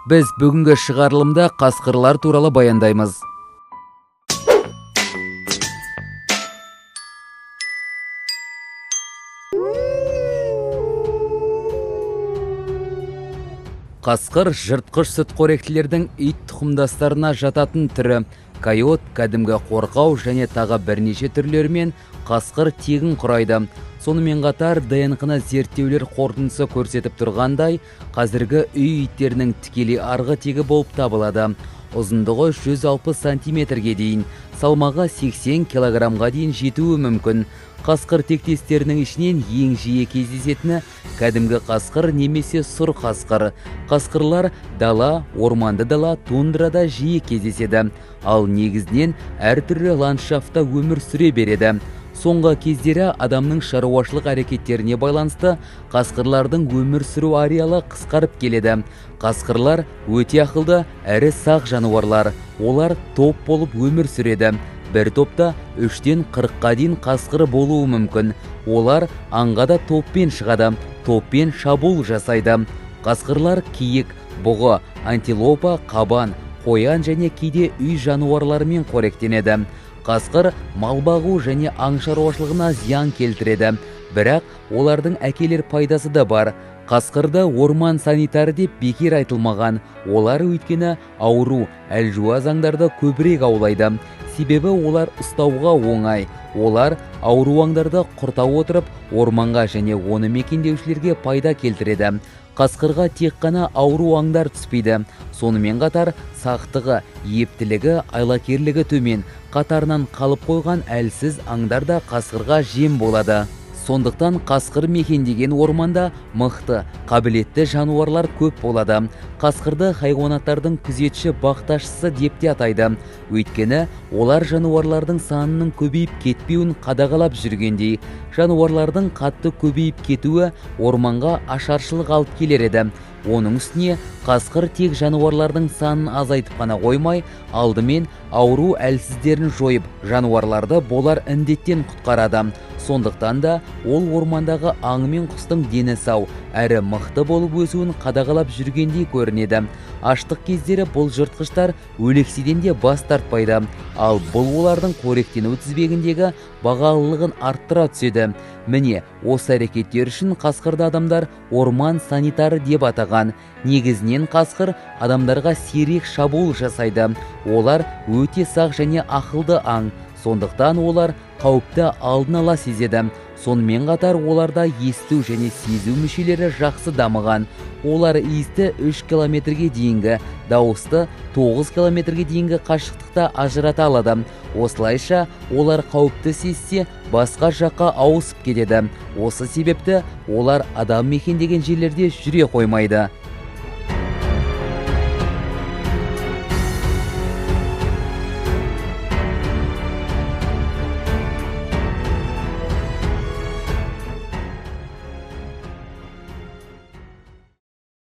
Біз бүгінгі шығарылымда қасқырлар туралы баяндаймыз. Қасқыр жыртқыш сүтқоректілердің ит тұқымдастарына жататын түрі. Койот, кәдімгі қорқау және тағы бірнеше түрлерімен қасқыр тегін құрайды. Сонымен қатар ДНК-ны зерттеулер қорытындысы көрсетіп тұрғандай, қазіргі үй иттерінің тікелей арғы тегі болып табылады. Ұзындығы 160 сантиметрге дейін, салмағы 80 килограммға дейін жетуі мүмкін. Қасқыр тектестерінің ішінен ең жиі кездесетіні кәдімгі қасқыр немесе сұр қасқыр. Қасқырлар дала, орманды дала, тундрада жиі кездеседі, ал негізінен әртүрлі ландшафтта өмір сүре береді. Соңғы кездері адамның шаруашылық әрекеттеріне байланысты қасқырлардың өмір сүру ареалы қысқарып келеді. Қасқырлар өте ақылды, әрі сақ жануарлар. Олар топ болып өмір сүреді. Бір топта 3-тен 40-қа дейін қасқыр болуы мүмкін. Олар аңға да топпен шығады, топпен шабуыл жасайды. Қасқырлар киік, бұғы, антилопа, қабан, қоян және кейде үй жануарларымен қоректенеді. Қасқыр мал бағу және аң шаруашылығына зиян келтіреді, бірақ олардың әкелер пайдасы да бар. Қасқырды орман санитары деп бекер айтылмаған. Олар өйткені ауру, әлжуаз аңдарды көбірек аулайды. Себебі олар ұстауға оңай. Олар ауру аңдарды құрта отырып, орманға және оны мекендеушілерге пайда келтіреді. Қасқырға тек қана ауру аңдар түспейді. Сонымен қатар сақтығы, ептілігі, айлакерлігі төмен, қатарынан қалып қойған әлсіз аңдар да қасқырға жем болады. Сондықтан қасқыр мекендеген орманда мықты, қабілетті жануарлар көп болады. Қасқырды хайуанаттардың күзетші бақташысы деп те атайды. Өйткені олар жануарлардың санының көбейіп кетпеуін қадағалап жүргендей. Жануарлардың қатты көбейіп кетуі орманға ашаршылық алып келер еді. Оның үстіне қасқыр тек жануарлардың санын азайтып қана қоймай, алдымен ауру әлсіздерін жойып, жануарларды болар індеттен құтқарады. Сондықтан да ол ормандағы аң мен құстың дені сау, әрі мықты болып өсуін қадағалап жүргендей көрінеді. Аштық кездері бұл жыртқыштар өлекседен де бас тартпайды, ал бұл олардың қоректену тізбегіндегі бағалылығын арттыра түседі. Міне, осы әрекеттер үшін қасқырды адамдар орман санитары деп атаған. Негізінен қасқыр адамдарға сирек шабуыл жасайды. Олар өте сақ және ақылды аң. Сондықтан олар қауіпті алдын ала сезеді. Сонымен қатар оларда есту және сезу мүшелері жақсы дамыған. Олар иісті 3 километрге дейінгі, дауысты 9 километрге дейінгі қашықтықта ажырата алады. Осылайша олар қауіпті сезсе басқа жаққа ауысып кетеді. Осы себепті олар адам мекендеген жерлерде жүре қоймайды.